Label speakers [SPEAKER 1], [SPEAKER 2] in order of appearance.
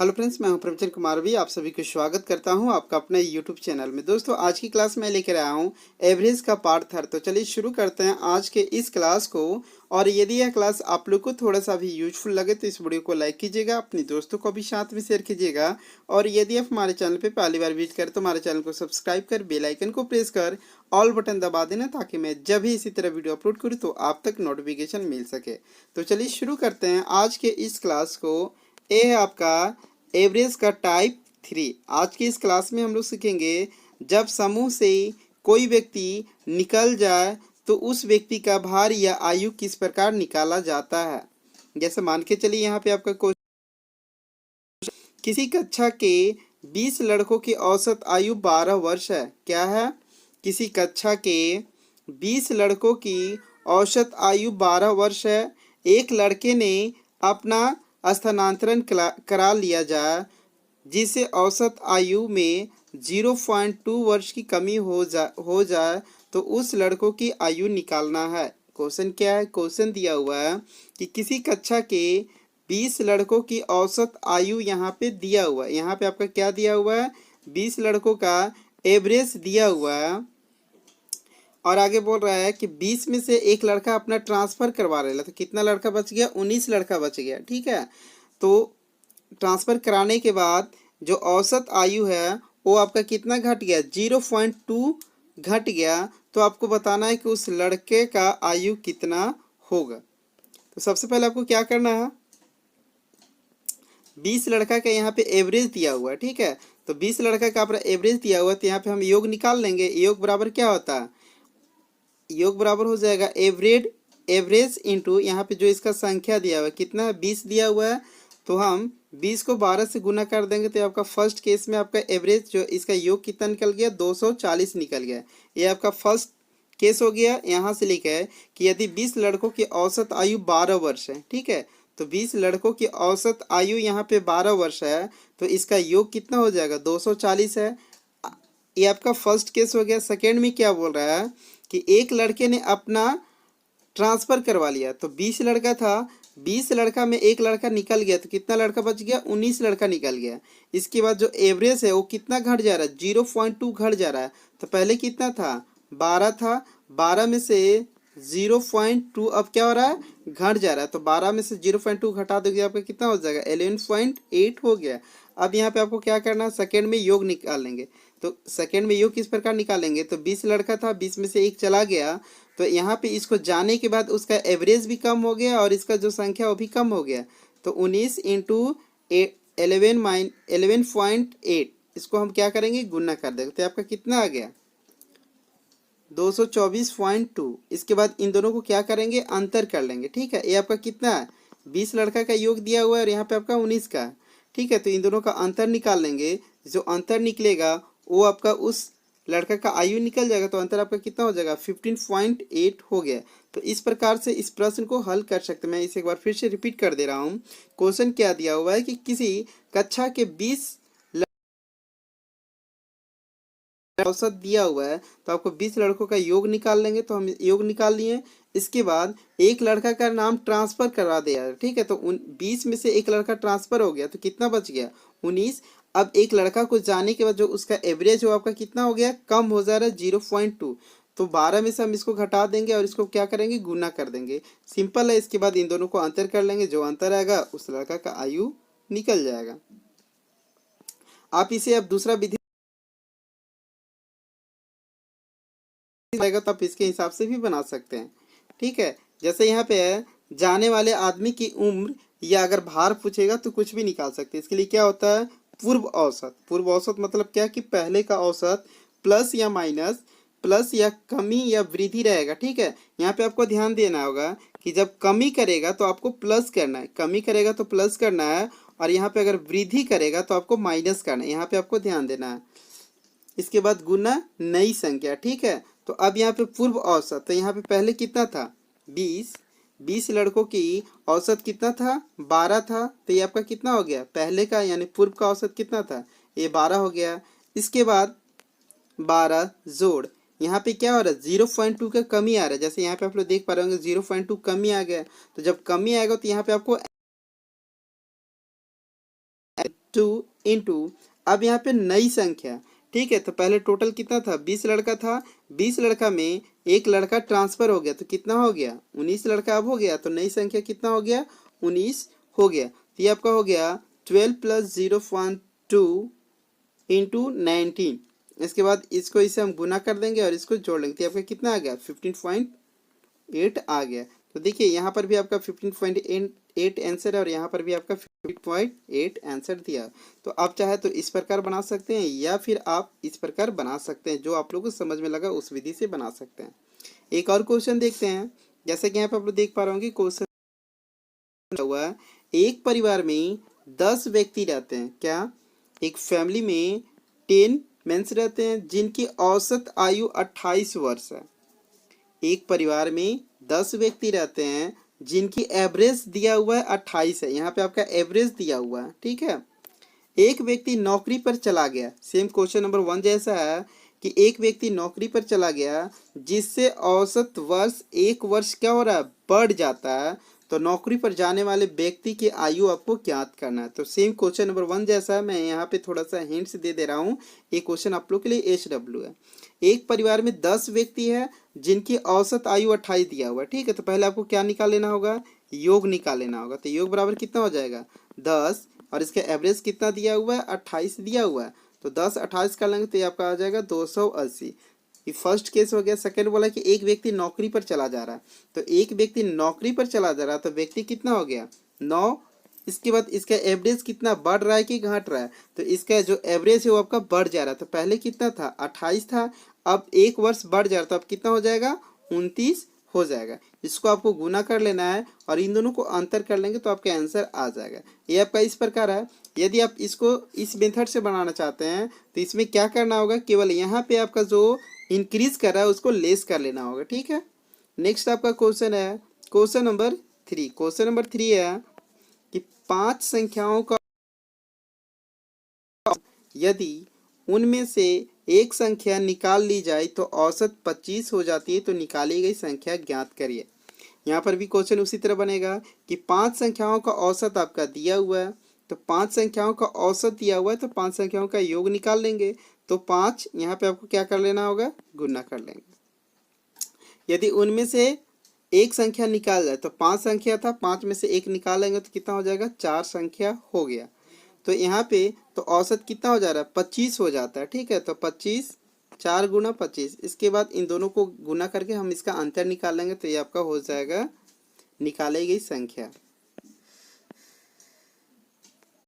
[SPEAKER 1] Hello friends, मैं हूं प्रवचन कुमार भी। आप सभी को स्वागत करता हूं आपका अपने यूट्यूब चैनल में। दोस्तों, आज की क्लास में लेकर आया हूं एवरेज का पार्ट थर्ड। तो चलिए शुरू करते हैं आज के इस क्लास को। और यदि यह क्लास आप लोग को थोड़ा सा भी यूजफुल लगे तो इस वीडियो को लाइक कीजिएगा, अपने दोस्तों को भी साथ में शेयर कीजिएगा। और यदि आप हमारे चैनल पर पहली बार विजिट करें तो हमारे चैनल को सब्सक्राइब कर बेल आइकन को प्रेस कर ऑल बटन दबा देना, ताकि मैं जब भी इसी तरह वीडियो अपलोड करूँ तो आप तक नोटिफिकेशन मिल सके। तो चलिए शुरू करते हैं आज के इस क्लास को। ये है आपका एवरेज का टाइप 3। आज की इस क्लास में हम लोग सीखेंगे जब समूह से कोई व्यक्ति निकल जाए तो उस व्यक्ति का भार या आयु किस प्रकार निकाला जाता है। जैसे मान के चलिए यहाँ पे आपका क्वेश्चन, किसी कक्षा के 20 लड़कों की औसत आयु 12 वर्ष है। क्या है? किसी कक्षा के 20 लड़कों की औसत आयु 12 वर्ष है। एक लड़के ने अपना स्थानांतरण करा लिया जाए जिससे औसत आयु में 0.2 वर्ष की कमी हो जाए तो उस लड़कों की आयु निकालना है। क्वेश्चन क्या है? क्वेश्चन दिया हुआ है कि किसी कक्षा के 20 लड़कों की औसत आयु यहाँ पे दिया हुआ है। यहाँ पे आपका क्या दिया हुआ है? 20 लड़कों का एवरेज दिया हुआ है। और आगे बोल रहा है कि 20 में से एक लड़का अपना ट्रांसफर करवा रहा है, तो कितना लड़का बच गया? 19 लड़का बच गया। ठीक है, तो ट्रांसफर कराने के बाद जो औसत आयु है वो आपका कितना घट गया? 0.2 घट गया। तो आपको बताना है कि उस लड़के का आयु कितना होगा। तो सबसे पहले आपको क्या करना है, 20 लड़का का यहाँ पे एवरेज दिया हुआ है। ठीक है, तो 20 लड़का का अपना एवरेज दिया हुआ है, तो यहाँ पे हम योग निकाल लेंगे। योग बराबर क्या होता है? योग बराबर हो जाएगा एवरेज इंटू यहाँ पे जो इसका संख्या दिया हुआ है, कितना है? 20 दिया हुआ है। तो हम 20 को 12 से गुना कर देंगे तो आपका फर्स्ट केस में आपका एवरेज जो इसका योग कितना निकल गया? 240 निकल गया। ये आपका फर्स्ट केस हो गया। यहाँ से लिखा है कि यदि 20 लड़कों की औसत आयु 12 वर्ष है। ठीक है, तो 20 लड़कों की औसत आयु यहाँ पे 12 वर्ष है, तो इसका योग कितना हो जाएगा? 240 है। ये आपका फर्स्ट केस हो गया। सेकेंड में क्या बोल रहा है कि एक लड़के ने अपना ट्रांसफर करवा लिया। तो 20 लड़का था, 20 लड़का में एक लड़का निकल गया, तो कितना लड़का बच गया? 19 लड़का निकल गया। इसके बाद जो एवरेज है वो कितना घट जा रहा है? 0.2 घट जा रहा है। तो पहले कितना था? 12 था। 12 में से 0.2 अब क्या हो रहा है? घट जा रहा है। तो 12 में से 0.2 घटा दोगे आपका कितना हो जाएगा? 11.8 हो गया। अब यहाँ पे आपको क्या करना है? सेकेंड में योग निकाल लेंगे। तो सेकेंड में योग किस प्रकार निकालेंगे? तो 20 लड़का था, 20 में से एक चला गया, तो यहाँ पे इसको जाने के बाद उसका एवरेज भी कम हो गया और इसका जो संख्या वो भी कम हो गया। तो 19 इंटू 11.8 इसको हम क्या करेंगे? गुना कर देंगे। तो आपका कितना आ गया? 224.2। इसके बाद इन दोनों को क्या करेंगे? अंतर कर लेंगे। ठीक है, ये आपका कितना है? 20 लड़का का योग दिया हुआ है और यहाँ पे आपका 19 का। ठीक है, तो इन दोनों का अंतर निकाल लेंगे। जो अंतर निकलेगा वो आपका उस लड़का का आयु निकल जाएगा। तो अंतर आपका कितना हो जाएगा? 15.8 हो गया। तो इस प्रकार से इस प्रश्न को हल कर सकते हैं। मैं इसे एक बार फिर से रिपीट कर दे रहा हूँ। क्वेश्चन क्या दिया हुआ है कि किसी कक्षा के 20 औसत दिया हुआ है, तो आपको 20 लड़कों का योग निकाल लेंगे। तो हम योग निकाल लिए। इसके बाद एक लड़का का नाम ट्रांसफर करवा दिया। ठीक है, तो 20 में से एक लड़का ट्रांसफर हो गया, तो कितना बच गया? 19। अब एक लड़का को जाने के बाद जो उसका एवरेज हो आपका कितना हो गया? कम हो जा रहा है, 0.2। तो 12 में से हम इसको घटा देंगे और इसको क्या करेंगे? गुना कर देंगे। सिंपल है। इसके बाद इन दोनों को अंतर कर लेंगे। जो अंतर आएगा उस लड़का का आयु निकल जाएगा। आप इसे अब दूसरा विधि तो आप इसके हिसाब से भी बना सकते हैं। ठीक है, जैसे यहाँ पे है जाने वाले आदमी की उम्र या अगर भार पूछेगा तो कुछ भी निकाल सकते हैं। इसके लिए क्या होता है? पूर्व औसत। पूर्व औसत मतलब क्या कि पहले का औसत प्लस या माइनस, प्लस या कमी या वृद्धि रहेगा। ठीक है, यहाँ पे आपको ध्यान देना होगा कि जब कमी करेगा तो आपको प्लस करना है, कमी करेगा तो प्लस करना है, और यहाँ पे अगर वृद्धि करेगा तो आपको माइनस करना है। यहाँ पे आपको ध्यान देना है। इसके बाद गुना नई संख्या। ठीक है, तो अब यहाँ पे पूर्व औसत, तो यहाँ पे पहले कितना था? 20 लड़कों की औसत कितना था? 12 था। तो ये आपका कितना हो गया? पहले का यानी पूर्व का औसत कितना था? ये 12 हो गया। इसके बाद 12 जोड़, यहाँ पे क्या हो रहा है? 0.2 का कमी आ रहा है। जैसे यहाँ पे आप लोग देख पा रहे होंगे 0.2 कमी आ गया। तो जब कमी आएगा तो यहाँ पे आपको टू इंटू, अब यहाँ पे नई संख्या, ठीक है। तो पहले टोटल कितना था, 20 लड़का था, 20 लड़का में एक लड़का ट्रांसफर हो गया तो कितना हो गया, 19 लड़का अब हो गया, तो नई संख्या कितना हो गया, 19 हो गया। तो ये आपका हो गया 12 प्लस 0.2 इंटू 19। इसके बाद इसको इसे हम गुना कर देंगे और इसको जोड़ लेंगे, तो आपका कितना आ गया, 15.8 आ गया। तो देखिए यहाँ पर भी आपका 15.8 आंसर है और यहाँ पर भी आपका 15.8 आंसर दिया। तो आप चाहे तो इस प्रकार बना सकते हैं या फिर आप इस प्रकार बना सकते हैं, जो आप लोगों को समझ में लगा उस विधि से बना सकते हैं। एक और क्वेश्चन देखते हैं। जैसे कि यहाँ पे आप लोग देख पा रहे होंगे क्वेश्चन हुआ है, एक परिवार में 10 व्यक्ति रहते हैं। क्या, एक फैमिली में 10 मेंस रहते हैं जिनकी औसत आयु 28 वर्ष है। एक परिवार में 10 व्यक्ति रहते हैं जिनकी एवरेज दिया हुआ है 28 है, यहाँ पे आपका एवरेज दिया हुआ है, ठीक है। एक व्यक्ति नौकरी पर चला गया, सेम क्वेश्चन नंबर 1 जैसा है कि एक व्यक्ति नौकरी पर चला गया जिससे औसत वर्ष 1 वर्ष क्या हो रहा है, बढ़ जाता है। तो नौकरी पर जाने वाले व्यक्ति की आयु आपको ज्ञात करना है। तो सेम क्वेश्चन नंबर 1 जैसा है, मैं यहाँ पे थोड़ा सा हिंट्स दे रहा हूँ। ये क्वेश्चन आप लोग के लिए HW है। एक परिवार में 10 व्यक्ति है जिनकी औसत आयु 28 दिया हुआ है, ठीक है। तो पहले आपको क्या निकाल लेना होगा, योग निकाल लेना होगा। तो योग बराबर कितना हो जाएगा, 10 और इसका एवरेज कितना दिया हुआ है, 28 दिया हुआ है। तो 10 28 कर लेंगे तो ये आपका आ जाएगा 280। ये फर्स्ट केस हो गया। सेकंड बोला कि एक व्यक्ति नौकरी पर चला जा रहा है, तो एक व्यक्ति नौकरी पर चला जा रहा है तो व्यक्ति कितना हो गया, 9। इसके बाद इसका एवरेज कितना बढ़ रहा है कि घट रहा है, तो इसका जो एवरेज है वो आपका बढ़ जा रहा है। तो पहले कितना था, 28 था, अब 1 वर्ष बढ़ जा रहा है तो अब कितना हो जाएगा, 29 हो जाएगा। इसको आपको गुना कर लेना है और इन दोनों को अंतर कर लेंगे तो आपका आंसर आ जाएगा। ये आपका इस प्रकार है। यदि आप इसको इस मेथड से बनाना चाहते हैं तो इसमें क्या करना होगा, केवल यहाँ पे आपका जो इंक्रीज कर रहा है उसको लेस कर लेना होगा, ठीक है। नेक्स्ट आपका क्वेश्चन है क्वेश्चन नंबर 3। क्वेश्चन नंबर 3 है कि 5 संख्याओं का यदि उनमें से एक संख्या निकाल ली जाए तो औसत 25 हो जाती है, तो निकाली गई संख्या ज्ञात करिए। यहाँ पर भी क्वेश्चन उसी तरह बनेगा कि 5 संख्याओं का औसत आपका दिया हुआ है, तो 5 संख्याओं का औसत दिया हुआ है तो 5 संख्याओं का योग निकाल लेंगे। तो 5 यहाँ पे आपको क्या कर लेना होगा, गुना कर लेंगे। यदि उनमें से एक संख्या निकाल जाए तो 5 संख्या था, 5 में से एक निकालेंगे तो कितना हो जाएगा, 4 संख्या हो गया। तो यहाँ पे तो औसत कितना हो जा रहा है, 25 हो जाता है, ठीक है। तो 25, 4 गुना 25, इसके बाद इन दोनों को गुना करके हम इसका अंतर निकाल लेंगे तो ये आपका हो जाएगा निकाली गई संख्या।